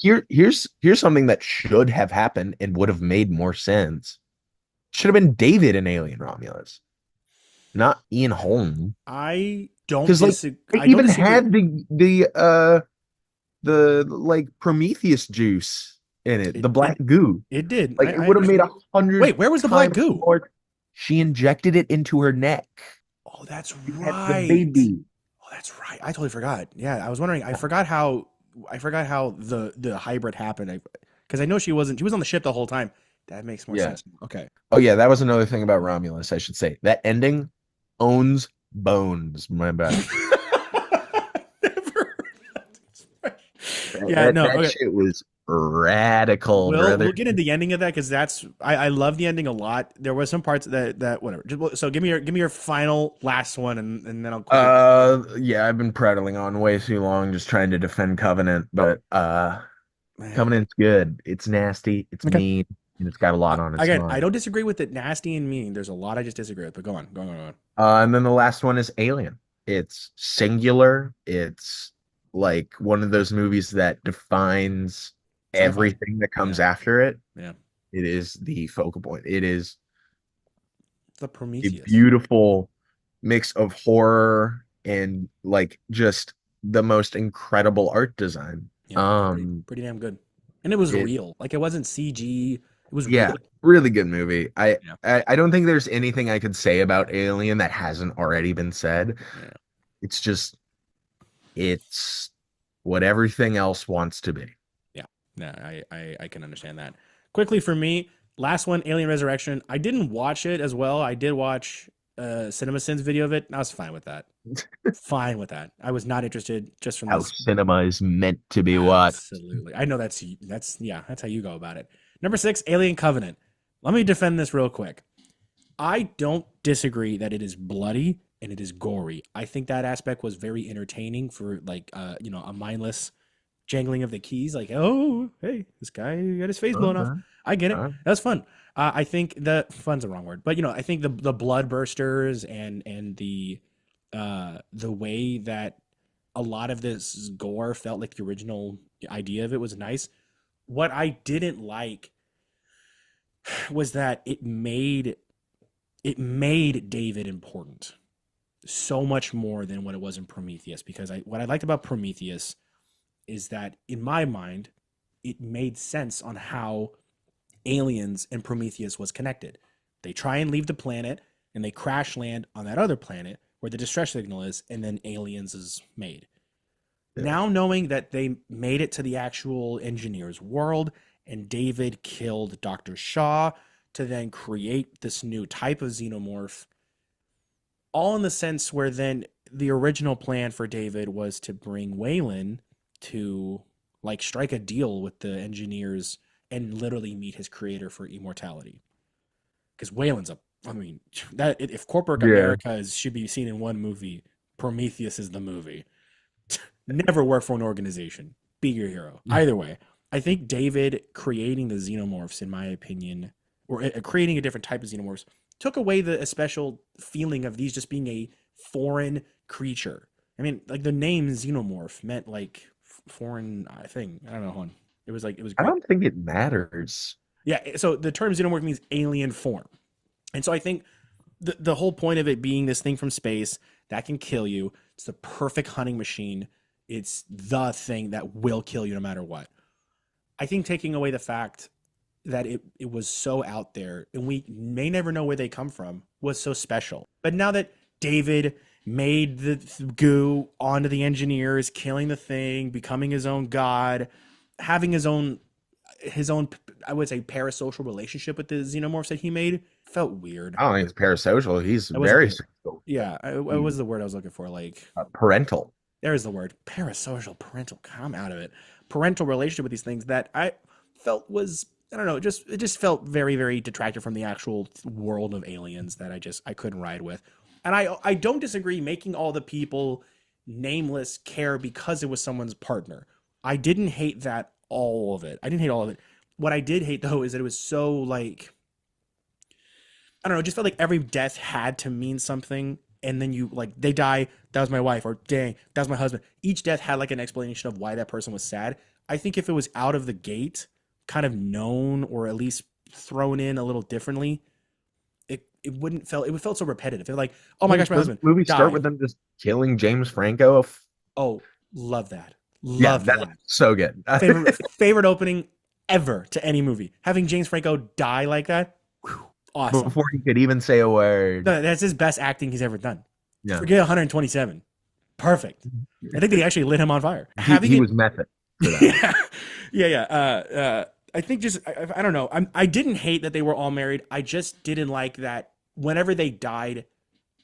Here's something that should have happened and would have made more sense. Should have been David in Alien Romulus, not Ian Holm. I don't Because like disagree. they I don't even disagree. had the like Prometheus juice in it, It the it black goo. it did. Like it I would have made understand. a hundred Wait, where was the black times goo? more. She injected it into her neck. Oh, that's She had the right. baby. Oh, that's right. I totally forgot. Yeah, I was wondering. I forgot how the hybrid happened. Because I know she wasn't. She was on the ship the whole time. That makes more Yeah. sense. Okay. Oh yeah, that was another thing about Romulus, I should say. That ending owns bones, my bad. Never heard that expression. That, Yeah. that No. that Okay. shit was radical, We'll brother. get into the ending of that because I love the ending a lot. There were some parts that whatever. So give me your final last one and then I'll quickly. Yeah, I've been prattling on way too long just trying to defend Covenant, but Man. Covenant's good. It's nasty, it's Okay. mean, and it's got a lot on its Again, I mind. don't disagree with it nasty and mean. There's a lot I just disagree with, but go on. And then the last one is Alien. It's singular. It's like one of those movies that defines Sci-fi. everything that Yeah, comes after it. yeah. It is the focal point. It is The a Prometheus. beautiful mix of horror and like just the most incredible art design. Yeah, pretty damn good. And it was It real. Like it wasn't CG. It was Yeah, real. really good movie. Yeah, I don't think there's anything I could say about Alien that hasn't already been said. yeah, It's just it's what everything else wants to be. yeah. Yeah, I can understand that. Quickly for me, last one, Alien Resurrection. I didn't watch it as well. I did watch Cinema Sins video of it. I was fine with that. Fine with that. I was not interested just from How this. cinema is meant to be watched. Absolutely. I know that's yeah, that's how you go about it. Number 6, Alien Covenant. Let me defend this real quick. I don't disagree that it is bloody and it is gory. I think that aspect was very entertaining for like a mindless jangling of the keys like, "Oh, hey, this guy got his face blown off." Okay. I get it. All That's fun. I think the fun's the wrong word, but I think the blood bursters and the way that a lot of this gore felt like the original idea of it was nice. What I didn't like was that it made David important so much more than what it was in Prometheus. Because what I liked about Prometheus is that in my mind, it made sense on how aliens and Prometheus was connected. They try and leave the planet and they crash land on that other planet where the distress signal is, and then aliens is made. right. Now knowing that they made it to the actual engineer's world and David killed Dr. Shaw to then create this new type of xenomorph, all in the sense where then the original plan for David was to bring Waylon to like strike a deal with the engineers and literally meet his creator for immortality. Because Waylon's a, I mean, that if corporate Yeah. America should be seen in one movie, Prometheus is the movie. Never work for an organization. Be your hero. Either way, I think David creating the xenomorphs, in my opinion, or creating a different type of xenomorphs, took away the special feeling of these just being a foreign creature. I mean, like the name xenomorph meant like foreign thing. I don't know. Hold on. It was like it was. I don't think it matters. Yeah. So the term xenomorph means alien form, and so I think the whole point of it being this thing from space that can kill you. It's the perfect hunting machine. It's the thing that will kill you no matter what. I think taking away the fact that it was so out there and we may never know where they come from was so special. But now that David made the goo onto the engineers, killing the thing, becoming his own god, having his own I would say parasocial relationship with the xenomorphs that he made felt weird. I don't think it's parasocial. He's That wasn't very social. yeah, it He's was the word I was looking for. Like parental. there's the word parasocial, parental. Come out of it. Parental relationship with these things that I felt was I don't know, it just felt very very detracted from the actual world of aliens that I couldn't ride with. And I don't disagree making all the people nameless care because it was someone's partner. I didn't hate that all of it. I didn't hate all of it. What I did hate though is that it was so like I don't know, it just felt like every death had to mean something. And then you like they die, that was my wife, or dang, that was my husband. Each death had like an explanation of why that person was sad. I think if it was out of the gate, kind of known or at least thrown in a little differently, it wouldn't felt it would felt so repetitive. They're like, oh my gosh, my Does husband the movie start with died. them just killing James Franco? Oh, love that. Yeah, Loved that was that. so good. Favorite opening ever to any movie. Having James Franco die like that, whew, awesome. Before he could even say a word. That's his best acting he's ever done. Yeah. Forget 127. Perfect. I think they actually lit him on fire. Having He it, was method for that. yeah, yeah. I think just I don't know. I didn't hate that they were all married. I just didn't like that whenever they died,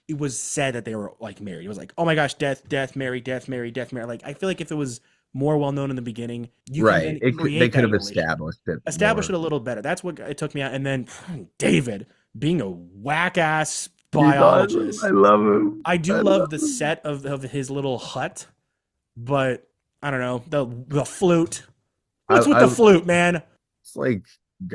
it was said that they were like married. It was like, oh my gosh, death, death, marry, death, marry, death, marry. Like I feel like if it was more well known in the beginning, you can Right. then They create could that have relationship, established it establish more. it a little better. That's what it took me out. And then David being a whack ass He's awesome. I biologist. love him. I do I love love the him. set of his little hut, but I don't know the flute. What's with the I flute, man? it's like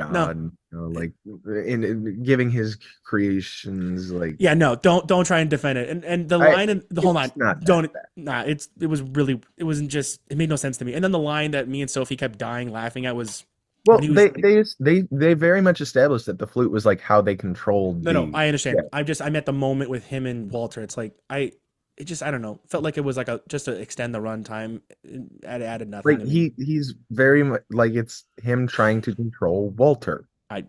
No, God, like in giving his creations, like yeah, no, don't try and defend it. And the I, line and the hold on, it's not that don't bad. nah. It was really it wasn't just it made no sense to me. And then the line that me and Sophie kept dying laughing at was when Well, he was they very much established that the flute was like how they controlled no, the. I Yeah. understand. I'm at the moment with him and Walter. It's like it just I don't know. Felt like it was like a just to extend the runtime. It added nothing Like to me. he's very much like it's him trying to control Walter. I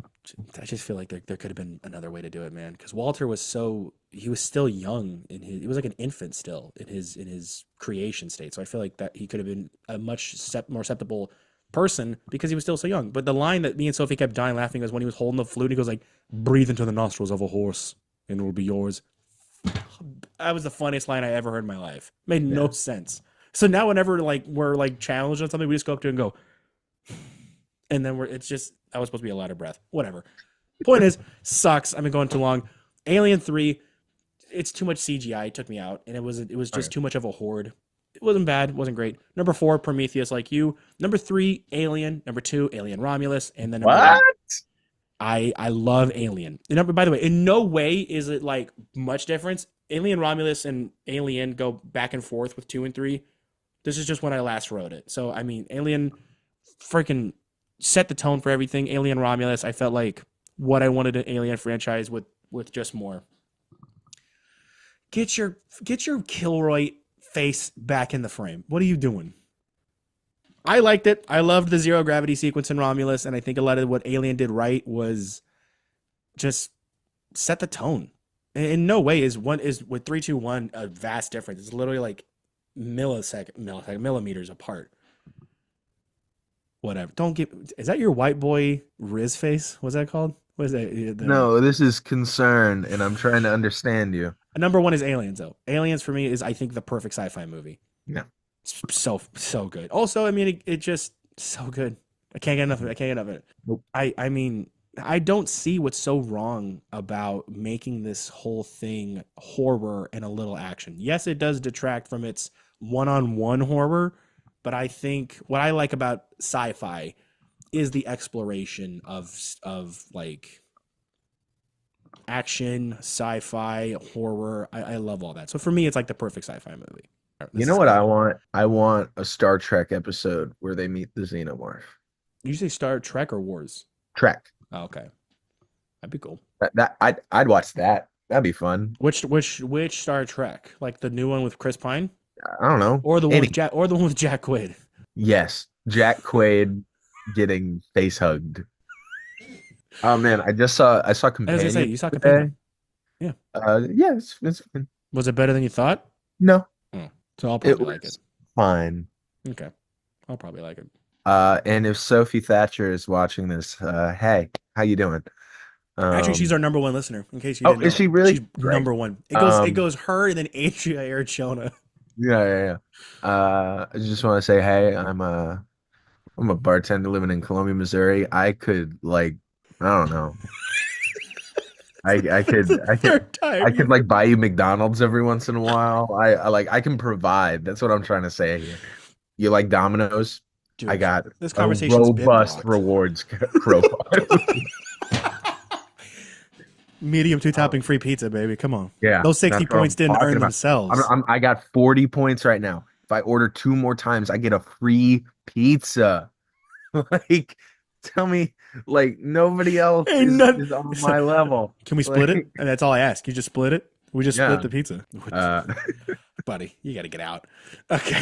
I just feel like there could have been another way to do it, man. Because Walter was so he was still young in his he was like an infant still in his creation state. So I feel like that he could have been a much more acceptable person because he was still so young. But the line that me and Sophie kept dying laughing was when he was holding the flute. He goes like, "Breathe into the nostrils of a horse, and it will be yours." That was the funniest line I ever heard in my life. Made no Yeah. sense. So now whenever like we're like challenged on something, we just go up to it and go, and then it's just that was supposed to be a louder breath. Whatever. Point is, sucks. I've been going too long. Alien 3, it's too much CGI. It took me out, and it was just Okay. too much of a horde. It wasn't bad. It wasn't great. Number 4, Prometheus, like you. Number 3, Alien. Number 2, Alien Romulus, and then number What? 1. I love Alien. And number by the way, in no way is it like much difference. Alien Romulus and Alien go back and forth with 2 and 3. This is just when I last wrote it. So I mean, Alien freaking set the tone for everything. Alien Romulus, I felt like what I wanted an Alien franchise with just more. Get your Kilroy face back in the frame. What are you doing? I liked it. I loved the zero gravity sequence in Romulus, and I think a lot of what Alien did right was just set the tone. In no way is one is with 3-2-1 a vast difference. It's literally like millimeters apart. Whatever. Don't get. Is that your white boy Riz face? What's that called? What is that? No, this is concern, and I'm trying to understand you. Number 1 is Aliens, though. Aliens for me is I think the perfect sci-fi movie. No. It's so good. Also, I mean, it just so good. I can't get enough of it. I can't get enough of it. Nope. I mean, I don't see what's so wrong about making this whole thing horror and a little action. Yes, it does detract from its one-on-one horror, but I think what I like about sci-fi is the exploration of like action, sci-fi, horror. I love all that. So for me, it's like the perfect sci-fi movie. You This know is what good. I want? I want a Star Trek episode where they meet the xenomorph. You say Star Trek or Wars? Trek. Oh, okay, that'd be cool. I'd watch that. That'd be fun. Which Star Trek? Like the new one with Chris Pine, I don't know. or the one with Any. Jack, or the one with Jack Quaid? Yes. Jack Quaid getting face hugged. Oh man, I saw I was gonna say Companion you saw today. Companion. Yeah, Yeah, it's was it better than you thought? no, Oh, so I'll it probably like it. was fine. Okay, I'll probably like it. And if Sophie Thatcher is watching this, hey, how you doing? Actually, she's Um, our number 1 listener. In case you oh, didn't is know, she she's really? Great. number 1. It Um, goes her and then Adria Archona. yeah. I just want to say, hey, I'm a bartender living in Columbia, Missouri. I could like, I don't know. I It's the could third time I could you've like buy you McDonald's every once in a while. I like I can provide. That's what I'm trying to say here. You like Domino's? I dude. got This a conversation's been robust blocked. rewards profile. Medium 2 Um, topping free pizza, baby. Come on. yeah, Those 60 that's what points I'm didn't talking earn about. themselves. I got 40 points right now. If I order 2 more times, I get a free pizza. Like, tell me, like nobody else Ain't is none. is on my level. Can we split it? Like, And that's all I ask. You just split it. We just split yeah. the pizza. Uh, Buddy, you got to get out. Okay.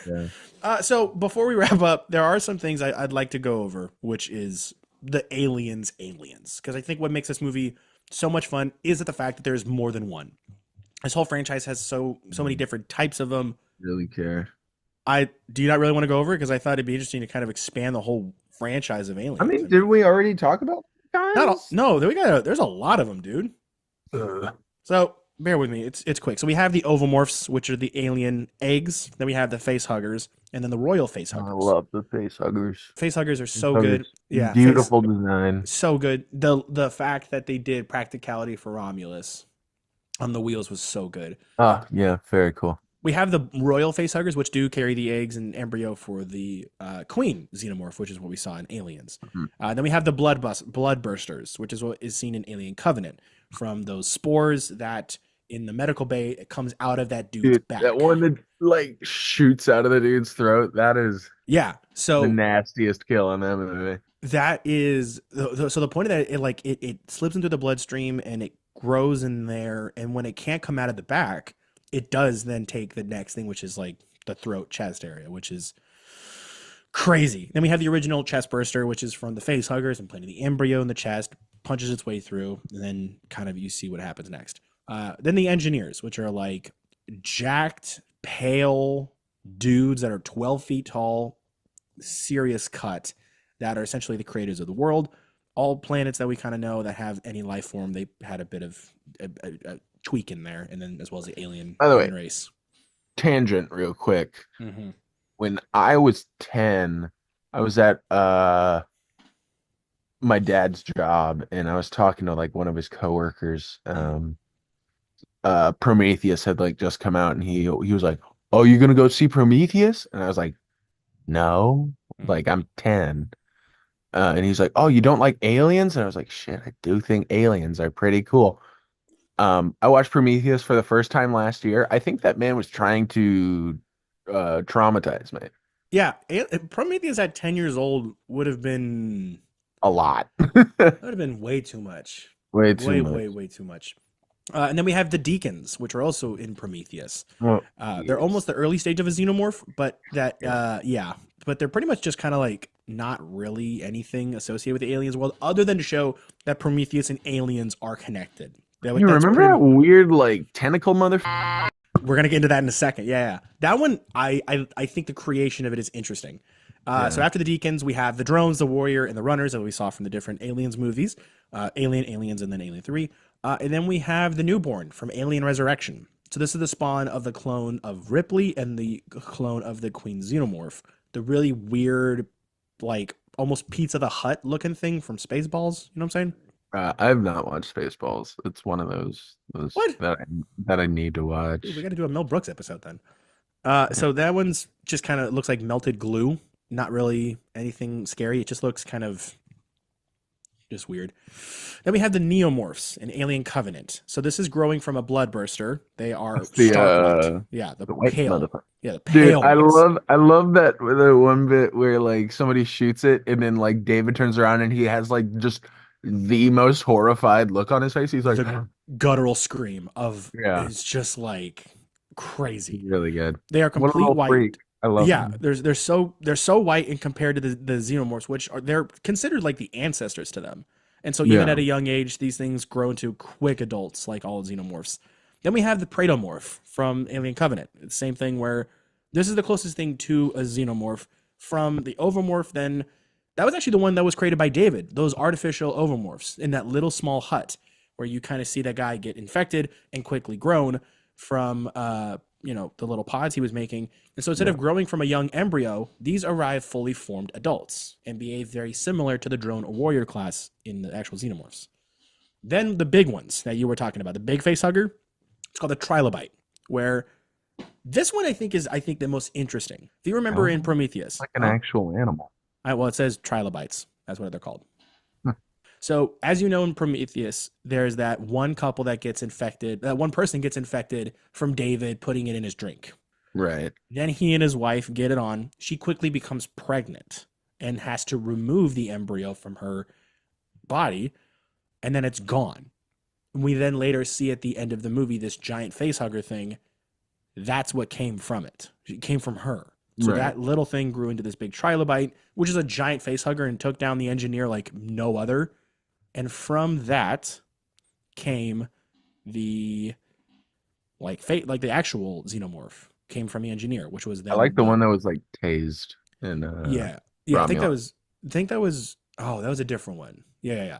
yeah. So before we wrap up, there are some things I'd like to go over, which is the aliens, because I think what makes this movie so much fun is that the fact that there's more than one. This whole franchise has so many different types of them. Really care. I do you not really want to go over it because I thought it'd be interesting to kind of expand the whole franchise of I aliens. mean, I did mean, we already talk about not all, guys? no, there's a lot of them, dude. Ugh. So bear with me. It's quick. So we have the ovomorphs, which are the alien eggs. Then we have the face huggers, and then the royal face I huggers. love the face huggers. Face huggers are Face so huggers. good. Yeah, face Beautiful design. so good. The fact that they did practicality for Romulus on the wheels was so good. Oh, yeah, very cool. We have the royal facehuggers, which do carry the eggs and embryo for the queen xenomorph, which is what we saw in Aliens. Mhm. Then we have the blood bursters, which is what is seen in Alien Covenant from those spores that in the medical bay it comes out of that dude's Dude, back. that one that like shoots out of the dude's throat, that is Yeah, the so nastiest kill in that movie. that is so the point of that it slips into the bloodstream and it grows in there, and when it can't come out of the back, it does then take the next thing, which is like the throat chest area, which is crazy. Then we have the original chest burster, which is from the face huggers and planting the embryo in the chest, punches its way through, and then kind of you see what happens next. Then the engineers, which are like jacked, pale dudes that are 12 feet tall, serious cut, that are essentially the creators of the world. All planets that we kind of know that have any life form, they had a bit of a tweak in there, and then as well as the alien By the way, human race. tangent real quick. Mm-hmm. When I was 10, I was at my dad's job and I was talking to like one of his coworkers. Prometheus had like just come out and he was like, "Oh, you're gonna go see Prometheus?" And I was like, "No, like I'm 10." And he's like, "Oh, you don't like aliens?" And I was like, "Shit, I do think aliens are pretty cool." I watched Prometheus for the first time last year. I think that man was trying to traumatize me Yeah, Prometheus at 10 years old would have been a lot. way too much. Way too Way, much. way, way too much. And then we have the deacons, which are also in Prometheus. Well, They're almost yes. the early stage of a xenomorph, but Yeah. yeah, but they're pretty much just kind of like not really anything associated with the aliens world, other than to show that Prometheus and aliens are connected. You That's remember pretty. that weird like tentacle mother? We're gonna get into that in a second. Yeah. That one, I think the creation of it is interesting. So Yeah. after the deacons, we have the drones, the warrior, and the runners that we saw from the different aliens movies, Aliens, and then Alien 3. And then we have the newborn from Alien Resurrection. So this is the spawn of the clone of Ripley and the clone of the Queen Xenomorph. The really weird, like almost Pizza the Hut looking thing from Spaceballs. You know what I'm saying? I've not watched Spaceballs. It's one of those What? that I need to watch. Dude, we got to do a Mel Brooks episode then. So that one's just kind of looks like melted glue. Not really anything scary. It just looks kind of just weird. Then we have the neomorphs in Alien Covenant. So this is growing from a bloodburster. They are That's the stark white. Yeah, the the white pale. motherfucker. Yeah, the Dude, pale ones. I love that the one bit where like somebody shoots it and then like David turns around and he has like just the most horrified look on his face. He's like, The guttural scream of yeah, it's just like he's crazy. really good. They are What a complete little white. freak. I love Yeah, him. they're so white and compared to the xenomorphs, which are they're considered like the ancestors to them. And so even Yeah. at a young age, these things grow into quick adults like all xenomorphs. Then we have the Praetomorph from Alien Covenant. It's the same thing where this is the closest thing to a xenomorph from the ovomorph. Then that was actually the one that was created by David. Those artificial ovomorphs in that little small hut where you kind of see that guy get infected and quickly grown from the little pods he was making. And so instead Yeah. of growing from a young embryo, these arrive fully formed adults and behave very similar to the drone warrior class in the actual xenomorphs. Then the big ones that you were talking about, the big face hugger, it's called the trilobite, where this one I think the most interesting. If you remember in Oh, Prometheus, like an actual animal. well, it says trilobites. That's what they're called. Hmm. So, as you know in Prometheus, there's that one couple that gets infected, that one person gets infected from David putting it in his drink. Right. Then he and his wife get it on. She quickly becomes pregnant and has to remove the embryo from her body, and then it's gone. We then later see at the end of the movie this giant facehugger thing. That's what came from it. It came from her. So Right. that little thing grew into this big trilobite, which is a giant facehugger and took down the engineer like no other. And from that came the like the actual xenomorph came from the engineer, which was I like then the the one that was like tased in yeah yeah. Romulan. I think that was oh that was a different one. Yeah.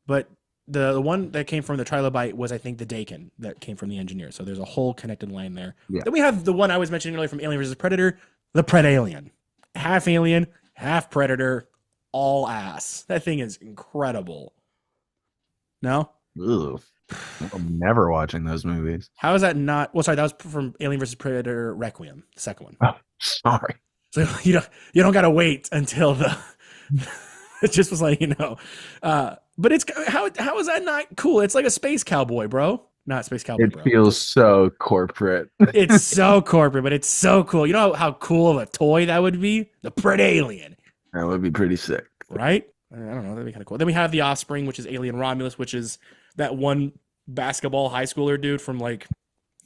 But the one that came from the trilobite was I think the Dakin that came from the engineer. So there's a whole connected line there. Yeah. Then we have the one I was mentioning earlier from Alien vs Predator, the Predalien, half alien, half predator, all ass. That thing is incredible. No, Ugh. I'm never watching those movies. how is that not? Well, sorry, that was from Alien vs Predator Requiem, the second one. Oh, sorry. So you don't gotta wait until the. It just was like but it's how is that not cool? It's like a space cowboy, bro. Not space cowboy, It bro. feels so corporate. It's so corporate, but it's so cool. You know how cool of a toy that would be? The Predalien, That would be pretty sick. right? I don't know. That'd be kind of cool. Then we have the Offspring, which is Alien Romulus, which is that one basketball high schooler dude from like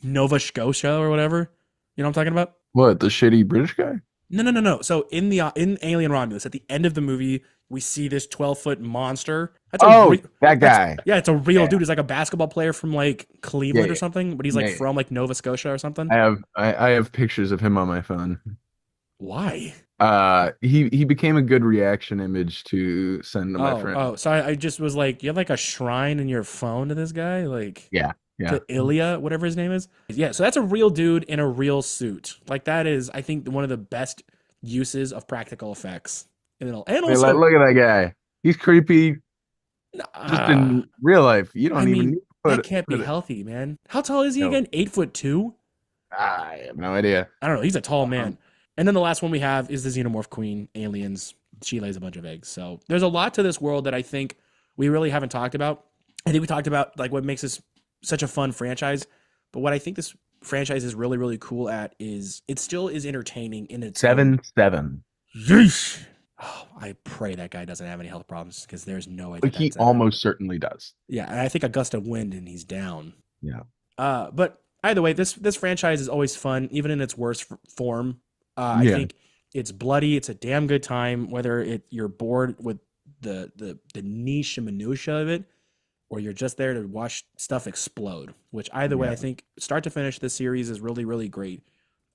Nova Scotia or whatever. You know what I'm talking about? What, the shitty British guy? No. So in Alien Romulus, at the end of the movie, we see this 12-foot monster. Oh, that That's guy. yeah, it's a real Yeah, dude. He's like a basketball player from like yeah, Cleveland or yeah, something, but he's like yeah. from like Nova Scotia or something. I have pictures of him on my phone. Why? He became a good reaction image to send to my friend. Oh. So I just was like, you have like a shrine in your phone to this guy, like Yeah, yeah. to Ilya, whatever his name is. Yeah, so that's a real dude in a real suit. Like that is, I think, one of the best uses of practical effects. And Hey, like, also, look at that guy. He's creepy just uh, in real life. You I don't even mean, need to that can't be put it. healthy, man. How tall is he No, again? 8'2". I have no idea. I don't know. He's a tall Um, man. And then the last one we have is the Xenomorph Queen, Aliens. She lays a bunch of eggs. So there's a lot to this world that I think we really haven't talked about. I think we talked about like what makes this such a fun franchise. But what I think this franchise is really, really cool at is it still is entertaining in its own. 7'7". Yeesh. Oh, I pray that guy doesn't have any health problems because there's no way that Like he that's almost certainly does. yeah. And I think a gust of wind and he's down. Yeah. But either way, this franchise is always fun, even in its worst form. I Yeah. think it's bloody. It's a damn good time, whether you're bored with the niche and minutia of it, or you're just there to watch stuff explode. Which either way, Yeah. I think start to finish, this series is really really great.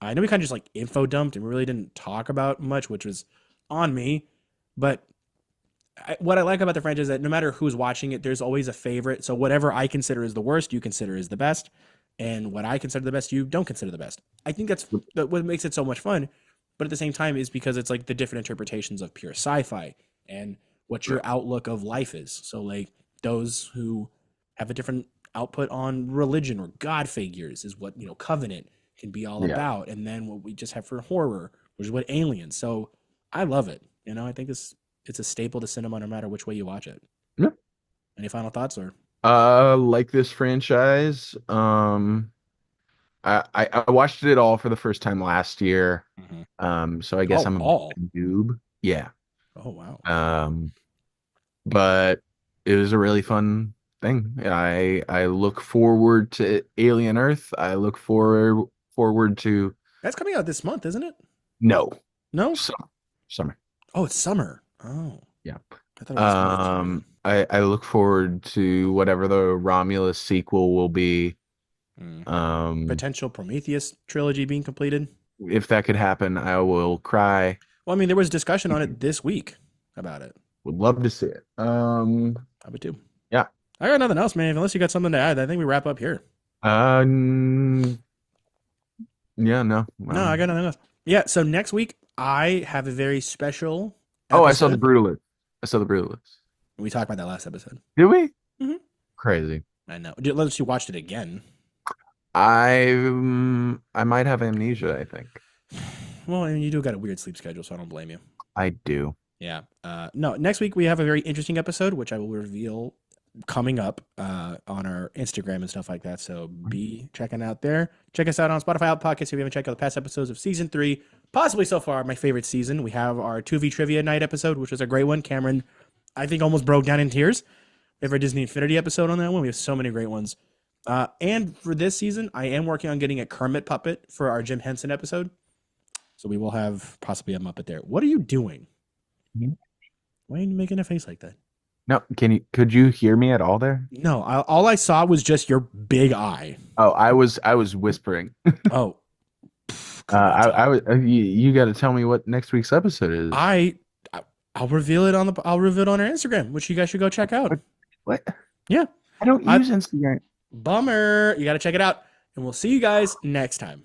I know we kind of just like info dumped and we really didn't talk about much, which was on me. But what I like about the franchise is that no matter who's watching it, there's always a favorite. So whatever I consider is the worst, you consider is the best, and what I consider the best, you don't consider the best. I think that's what makes it so much fun. But at the same time, is because it's like the different interpretations of pure sci-fi and what your Right. outlook of life is. So like those who have a different output on religion or God figures is what Covenant can be all Yeah. about, and then what we just have for horror, which is what Aliens. So I love it. I think it's a staple to cinema no matter which way you watch it. Yeah. Any final thoughts or Like this franchise. I watched it all for the first time last year. Mhm. So I guess Oh, I'm a all. noob. Yeah. Oh wow. Um, but it was a really fun thing. I look forward to Alien Earth. I look forward to That's coming out this month, isn't it? no No? summer. Oh, it's summer. Oh. Yeah. I thought it was this month for some reason. I look forward to whatever the Romulus sequel will be. Mm. Um, Potential Prometheus trilogy being completed. if that could happen, I will cry. Well, I mean, there was discussion on it this week about it. Would love to see it. I would too. Yeah. I got nothing else, man. Unless you got something to add, I think we wrap up here. Uh, yeah, no. No, I got nothing else. Yeah, so next week I have a very special Oh, I saw the episode. Brutalist. I saw the Brutalist. We talked about that last episode. Did we? Mhm. Crazy. I know. Unless you watched it again. I might have amnesia, I think. Well, I mean, you do got a weird sleep schedule, so I don't blame you. I do. Yeah. No, next week we have a very interesting episode, which I will reveal coming up on our Instagram and stuff like that. So be checking out there. Check us out on Spotify, Apple Podcasts if you haven't checked out the past episodes of season 3. Possibly so far my favorite season. We have our Tu-Vie Trivia Night episode, which was a great one. Cameron, I think, almost broke down in tears. We have our Disney Infinity episode on that one. We have so many great ones. And for this season, I am working on getting a Kermit puppet for our Jim Henson episode. So we will have possibly a Muppet there. What are you doing? Mhm. Why are you making a face like that? No, could you hear me at all there? No, all I saw was just your big eye. Oh, I was whispering. Oh, I was you got to tell me what next week's episode is. I I'll reveal it on our Instagram, which you guys should go check out. What? Yeah, I don't use Instagram. bummer. You got to check it out, and we'll see you guys next time.